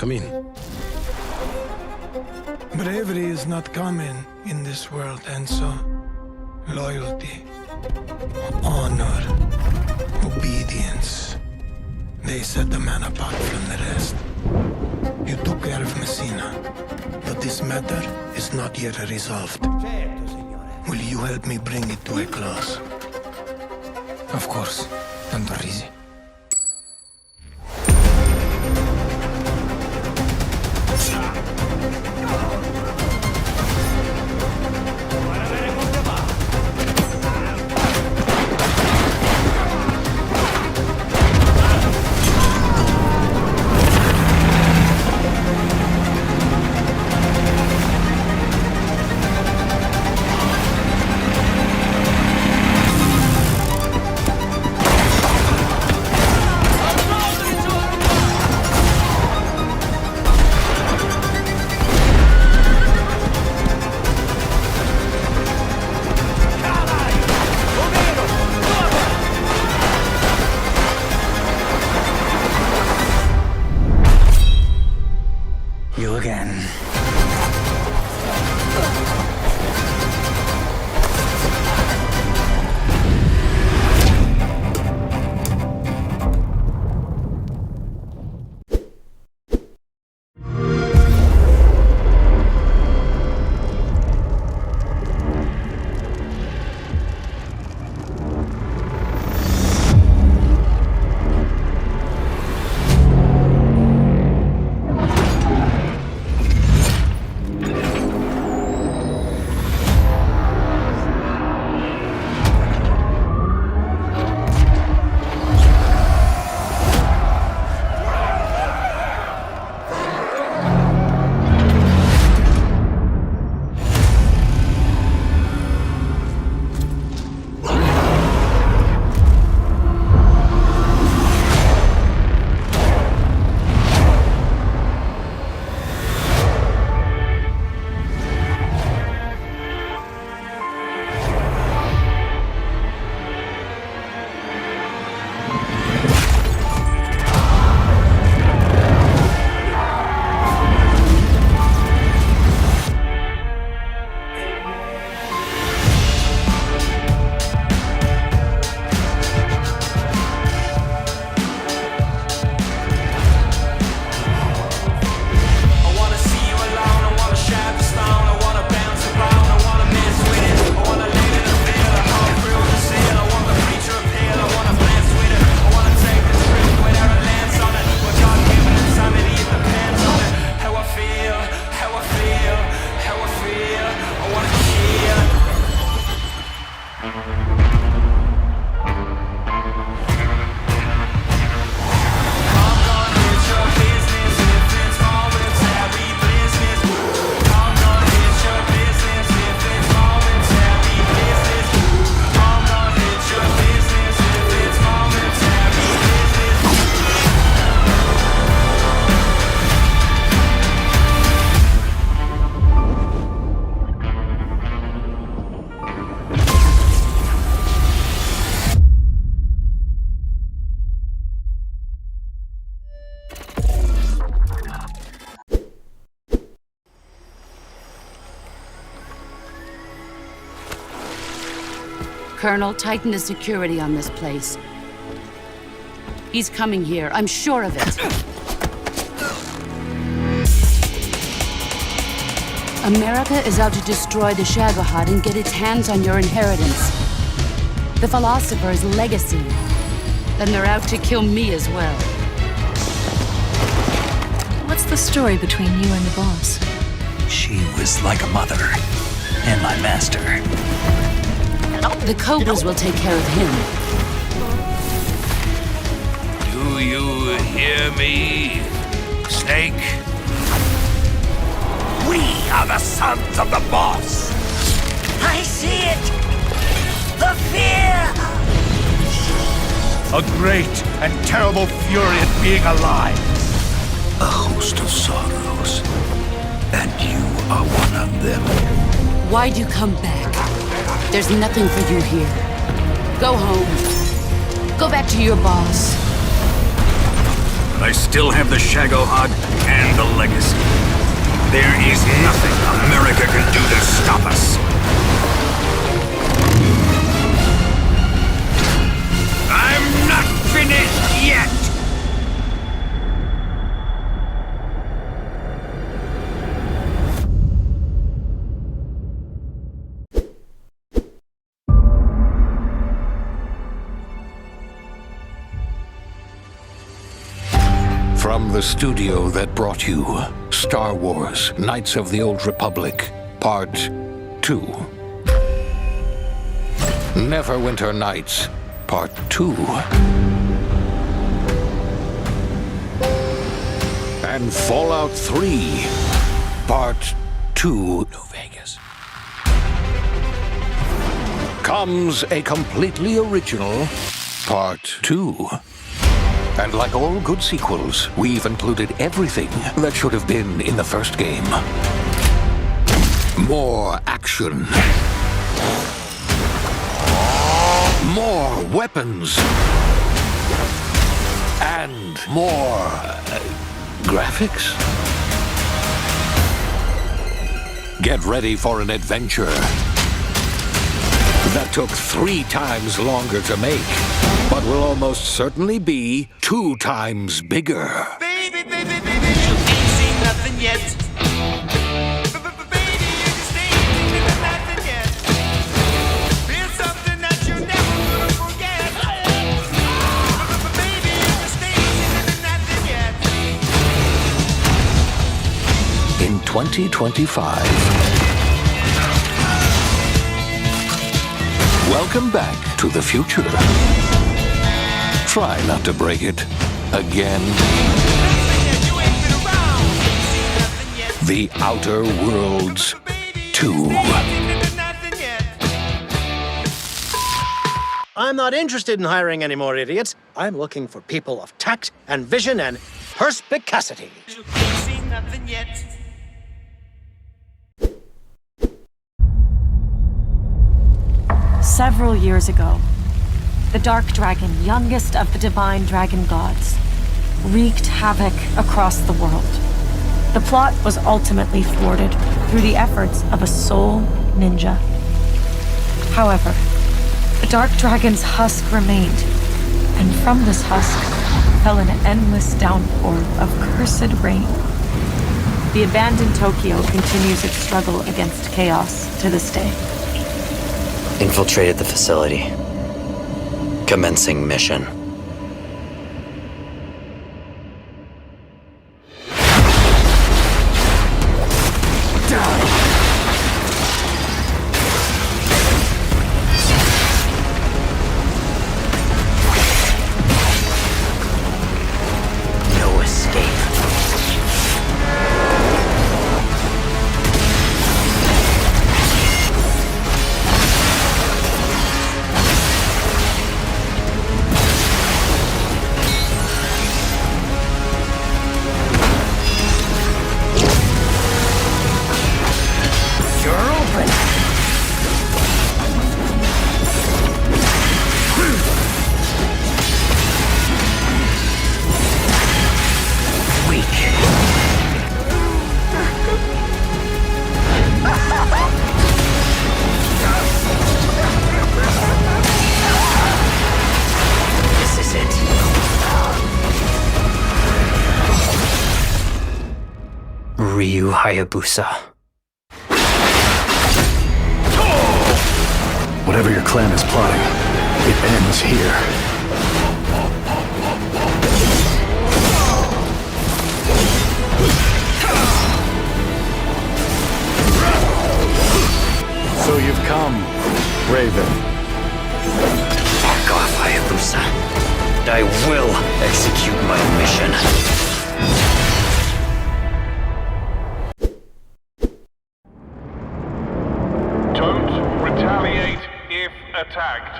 Come in. Bravery is not common in this world, and so loyalty, honor, obedience, they set the man apart from the rest. You took care of Messina, but this matter is not yet resolved. Will you help me bring it to a close? Of course, Dr. Rizzi. You again. Colonel, tighten the security on this place. He's coming here, I'm sure of it. America is out to destroy the Shagohod and get its hands on your inheritance. The philosopher's legacy. Then they're out to kill me as well. What's the story between you and the boss? She was like a mother, and my master. The Cobras will take care of him. Do you hear me, Snake? We are the sons of the boss! I see it! The fear! A great and terrible fury at being alive. A host of sorrows, and you are one of them. Why'd you come back? There's nothing for you here. Go home. Go back to your boss. I I still have the Shagohod and the legacy. There is nothing America can do to stop us. I'm not finished yet! From the studio that brought you Star Wars: Knights of the Old Republic, Part 2. Neverwinter Nights, Part 2. And Fallout 3, Part 2. New Vegas. Comes a completely original Part 2. And like all good sequels, we've included everything that should have been in the first game. More action. More weapons. And more graphics. Get ready for an adventure that took 3 times longer to make, but will almost certainly be 2 times bigger. Baby, baby, baby, you ain't seen nothing yet. Baby, you just ain't seen nothing yet. It's something that you're never gonna forget. Baby, you just ain't seen nothing yet. In 2025, welcome back to the future. Try not to break it again. The Outer Worlds 2. I'm not interested in hiring any more idiots. I'm looking for people of tact and vision and perspicacity. Nothing yet. Several years ago, the Dark Dragon, youngest of the divine dragon gods, wreaked havoc across the world. The plot was ultimately thwarted through the efforts of a sole ninja. However, the Dark Dragon's husk remained, and from this husk fell an endless downpour of cursed rain. The abandoned Tokyo continues its struggle against chaos to this day. Infiltrated the facility. Commencing mission. No escape. Hayabusa. Whatever your clan is plotting, it ends here. So you've come, Raven. Fuck off, Hayabusa. I will execute my mission. Attacked.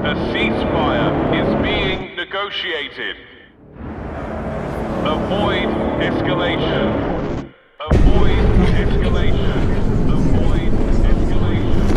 A ceasefire is being negotiated. Avoid escalation. Avoid escalation. Avoid escalation.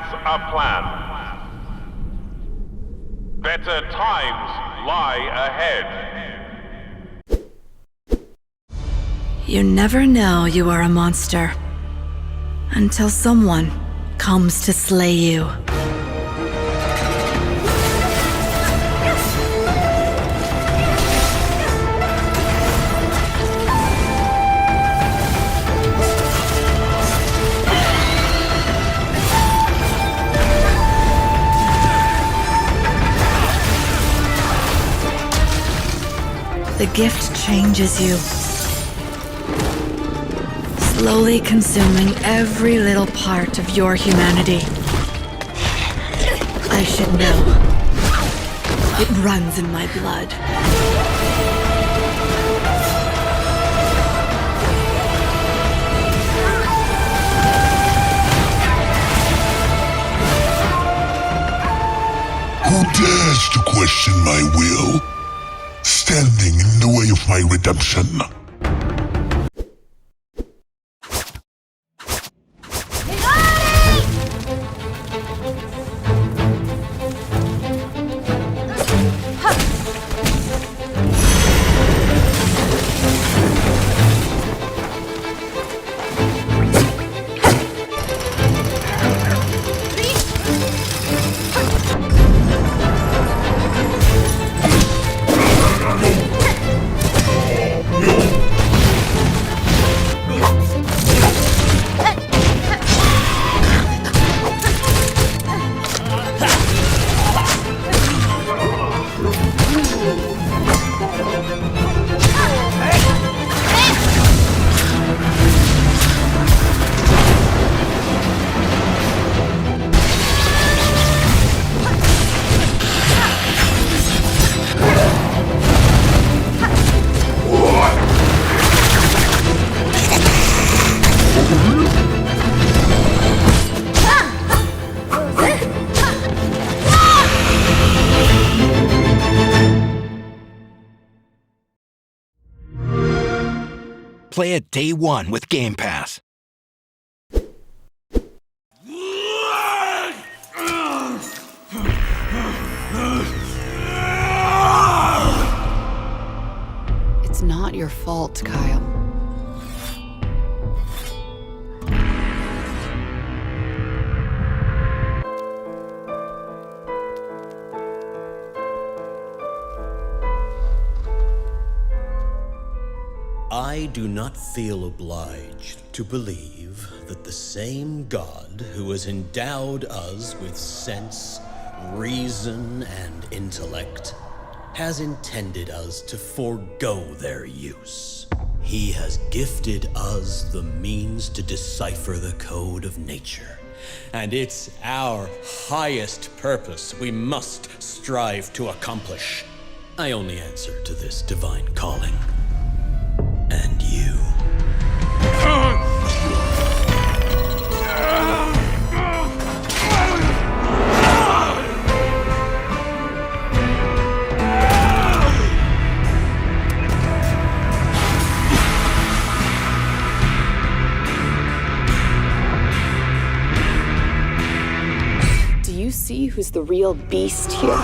has a plan. Better times lie ahead. You never know you are a monster until someone comes to slay you. The gift changes you, slowly consuming every little part of your humanity. I should know. It runs in my blood. Who dares to question my will? Standing in the way of my redemption. Play it day one with Game Pass. It's not your fault, Kyle. I do not feel obliged to believe that the same God who has endowed us with sense, reason, and intellect has intended us to forego their use. He has gifted us the means to decipher the code of nature, and it's our highest purpose we must strive to accomplish. I only answer to this divine calling. And you. Do you see who's the real beast here?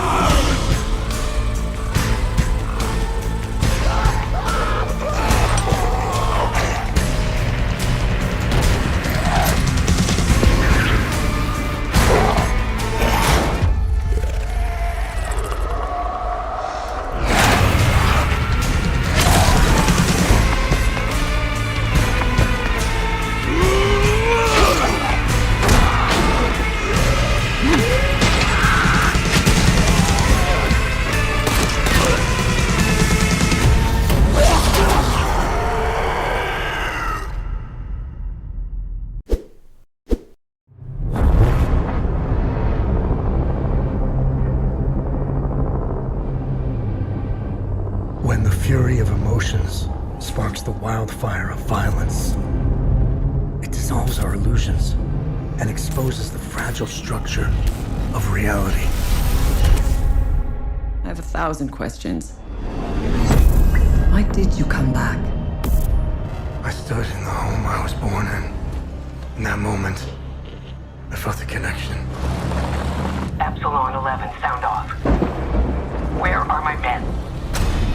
When the fury of emotions sparks the wildfire of violence, it dissolves our illusions and exposes the fragile structure of reality. I have 1,000 questions. Why did you come back? I stood in the home I was born in. In that moment, I felt the connection. Epsilon 11, sound off. Where are my men?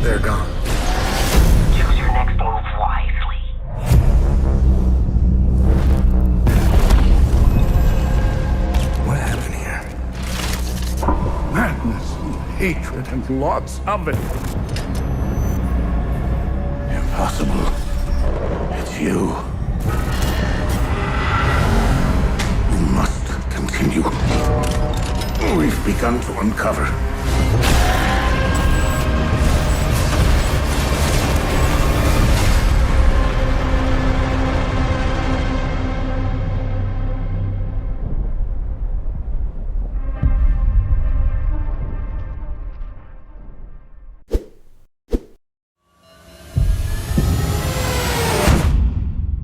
They're gone. Choose your next move wisely. What happened here? Madness and hatred and lots of it. Impossible. It's you. We must continue. We've begun to uncover.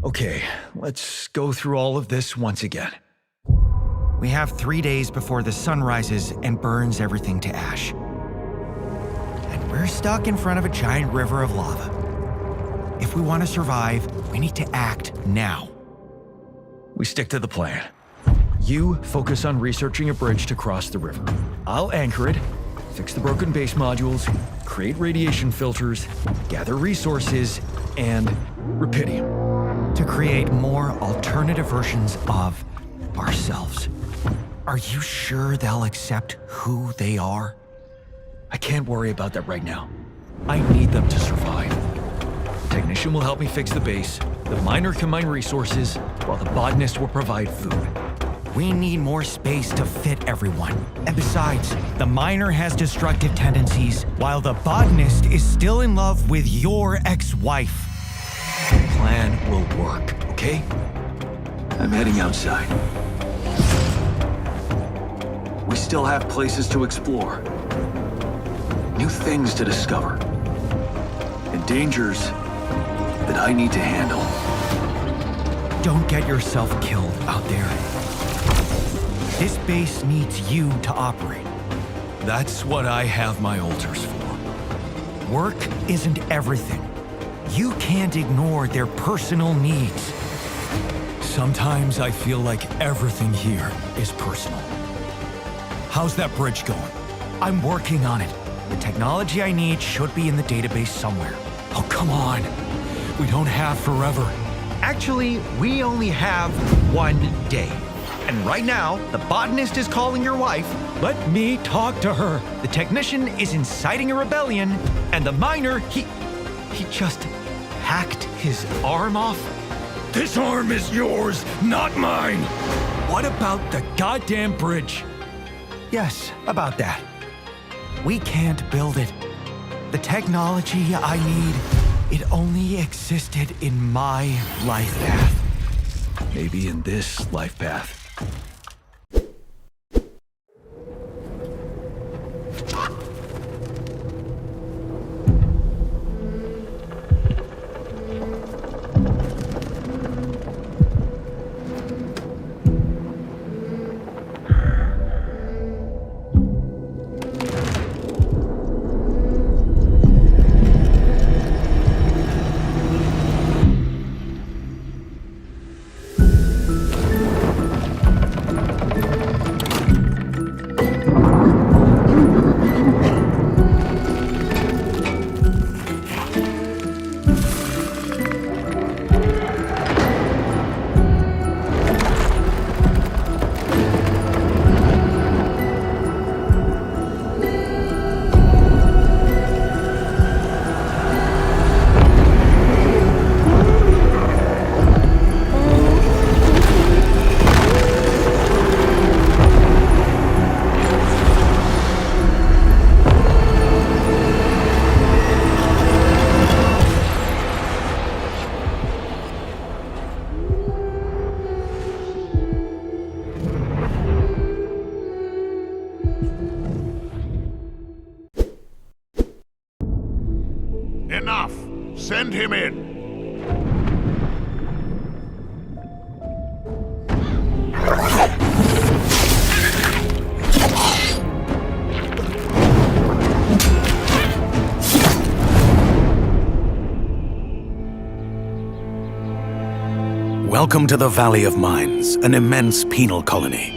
Okay, let's go through all of this once again. We have 3 days before the sun rises and burns everything to ash. And we're stuck in front of a giant river of lava. If we want to survive, we need to act now. We stick to the plan. You focus on researching a bridge to cross the river. I'll anchor it, fix the broken base modules, create radiation filters, gather resources, and rupidium to create more alternative versions of ourselves. Are you sure they'll accept who they are? I can't worry about that right now. I need them to survive. The technician will help me fix the base, the miner can mine resources, while the botanist will provide food. We need more space to fit everyone. And besides, the miner has destructive tendencies, while the botanist is still in love with your ex-wife. The plan will work, okay? I'm heading outside. We still have places to explore, new things to discover, and dangers that I need to handle. Don't get yourself killed out there. This base needs you to operate. That's what I have my altars for. Work isn't everything. You can't ignore their personal needs. Sometimes I feel like everything here is personal. How's that bridge going? I'm working on it. The technology I need should be in the database somewhere. Oh, come on. We don't have forever. Actually, we only have 1 day. And right now, the botanist is calling your wife. Let me talk to her. The technician is inciting a rebellion, and the miner, he just hacked his arm off. This arm is yours, not mine. What about the goddamn bridge? Yes, about that. We can't build it. The technology I need, it only existed in my life path. Maybe in this life path. Enough! Send him in! Welcome to the Valley of Mines, an immense penal colony.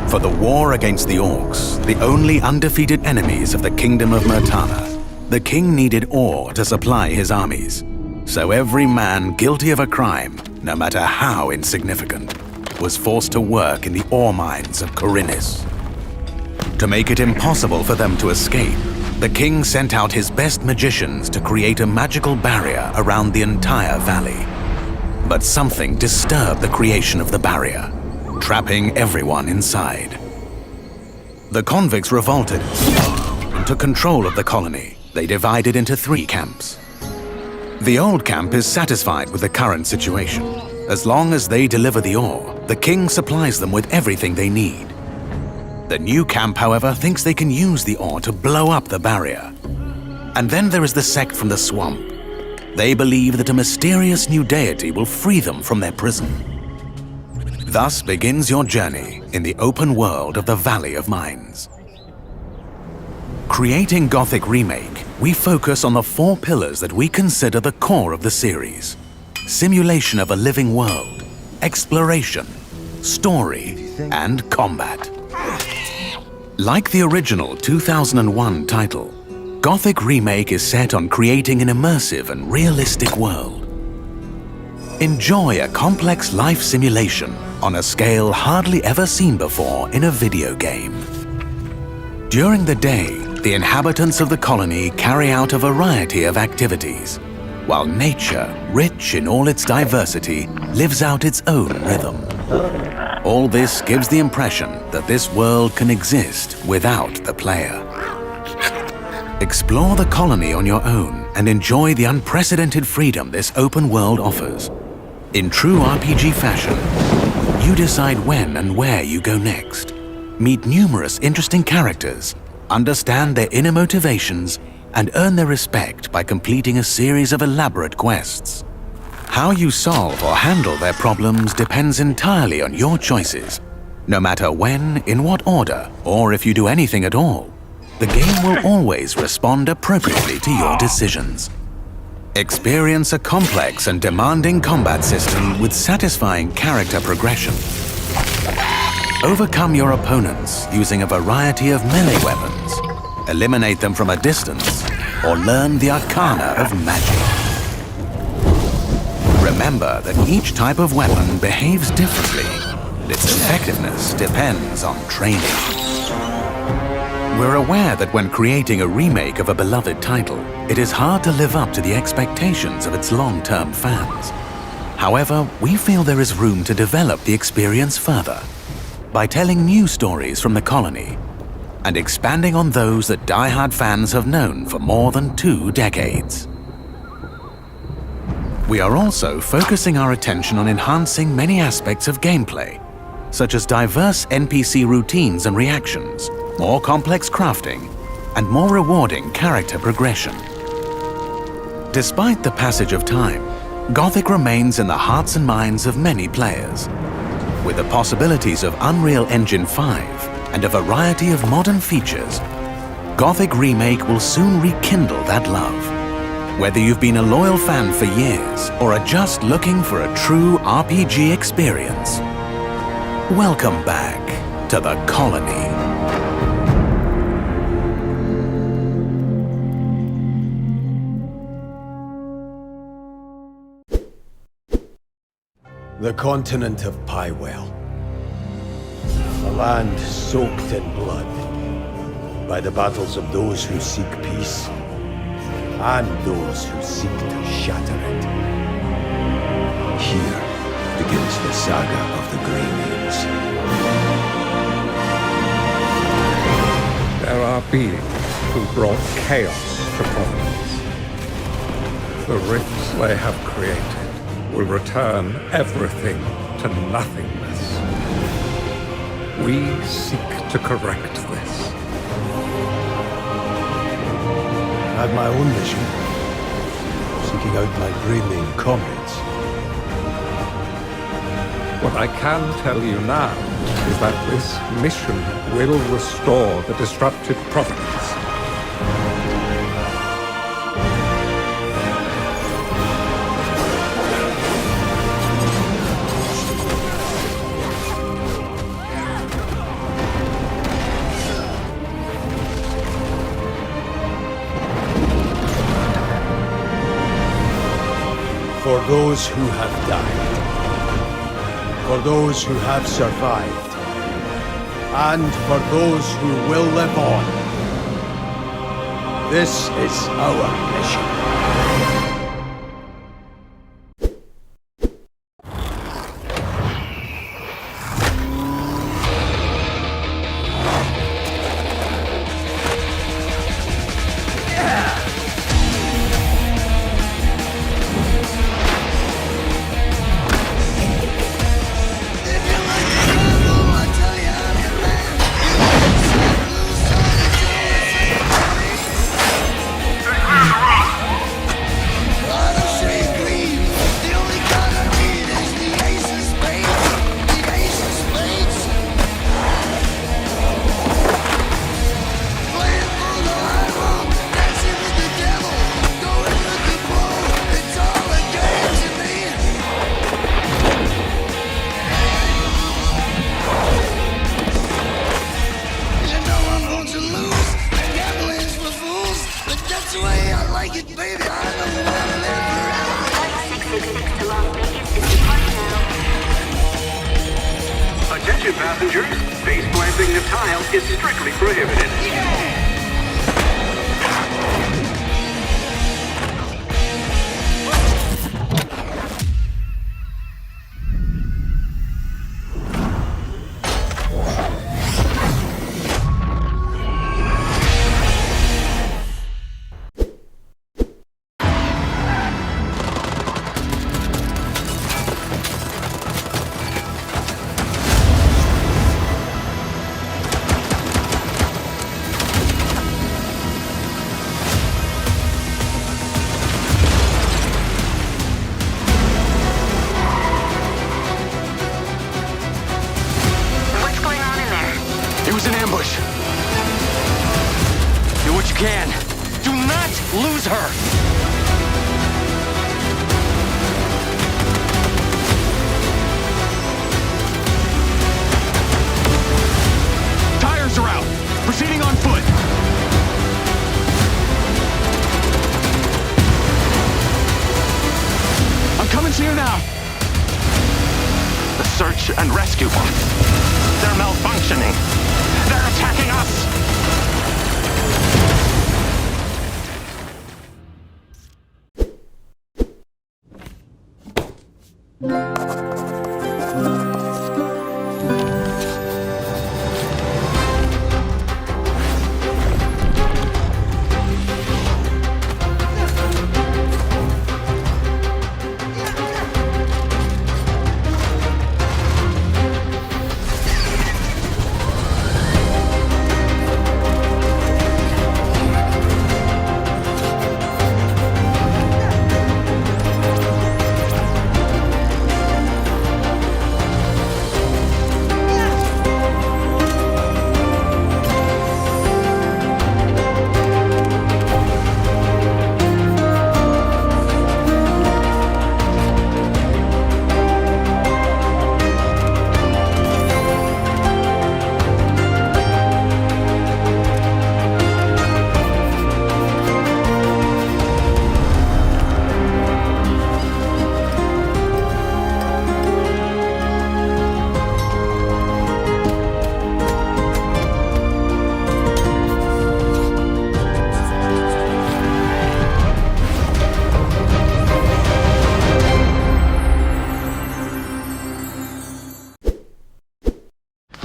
For the war against the orcs, the only undefeated enemies of the Kingdom of Murtana, the king needed ore to supply his armies. So every man guilty of a crime, no matter how insignificant, was forced to work in the ore mines of Khorinis. To make it impossible for them to escape, the king sent out his best magicians to create a magical barrier around the entire valley. But something disturbed the creation of the barrier, trapping everyone inside. The convicts revolted and took control of the colony. They divided into 3 camps. The old camp is satisfied with the current situation. As long as they deliver the ore, the king supplies them with everything they need. The new camp, however, thinks they can use the ore to blow up the barrier. And then there is the sect from the swamp. They believe that a mysterious new deity will free them from their prison. Thus begins your journey in the open world of the Valley of Mines. Creating Gothic Remake, we focus on the 4 pillars that we consider the core of the series: simulation of a living world, exploration, story, and combat. Like the original 2001 title, Gothic Remake is set on creating an immersive and realistic world. Enjoy a complex life simulation on a scale hardly ever seen before in a video game. During the day, the inhabitants of the colony carry out a variety of activities, while nature, rich in all its diversity, lives out its own rhythm. All this gives the impression that this world can exist without the player. Explore the colony on your own and enjoy the unprecedented freedom this open world offers. In true RPG fashion, you decide when and where you go next. Meet numerous interesting characters, understand their inner motivations, and earn their respect by completing a series of elaborate quests. How you solve or handle their problems depends entirely on your choices. No matter when, in what order, or if you do anything at all, the game will always respond appropriately to your decisions. Experience a complex and demanding combat system with satisfying character progression. Overcome your opponents using a variety of melee weapons, eliminate them from a distance, or learn the arcana of magic. Remember that each type of weapon behaves differently, and its effectiveness depends on training. We're aware that when creating a remake of a beloved title, it is hard to live up to the expectations of its long-term fans. However, we feel there is room to develop the experience further by telling new stories from the colony and expanding on those that die-hard fans have known for more than 2 decades. We are also focusing our attention on enhancing many aspects of gameplay, such as diverse NPC routines and reactions, more complex crafting, and more rewarding character progression. Despite the passage of time, Gothic remains in the hearts and minds of many players. With the possibilities of Unreal Engine 5 and a variety of modern features, Gothic Remake will soon rekindle that love. Whether you've been a loyal fan for years or are just looking for a true RPG experience, welcome back to the colony. The continent of Pywell. A land soaked in blood by the battles of those who seek peace and those who seek to shatter it. Here begins the saga of the Grey Males. There are beings who brought chaos to Providence. The rifts they have created will return everything to nothingness. We seek to correct this. I have my own mission, seeking out my Grey-Mane comrades. What I can tell you now is that this mission will restore the disrupted Providence. For those who have died, for those who have survived, and for those who will live on. This is our mission. Attention passengers, face planting the tile is strictly prohibited. And rescue bots. They're malfunctioning. They're attacking us!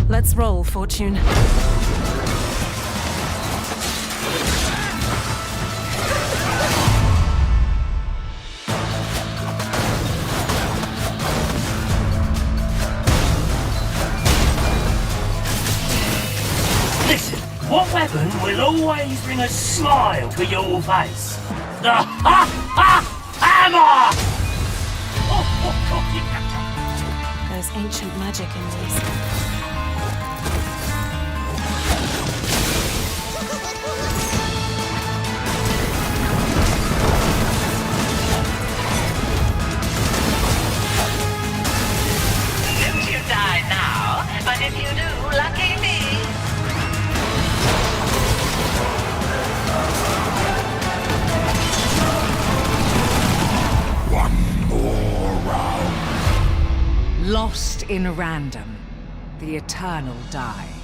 Let's roll, Fortune. Listen, what weapon will always bring a smile to your face? The hammer! There's ancient magic in these. You die now, but if you do, lucky me. One Lost in random, the eternal die.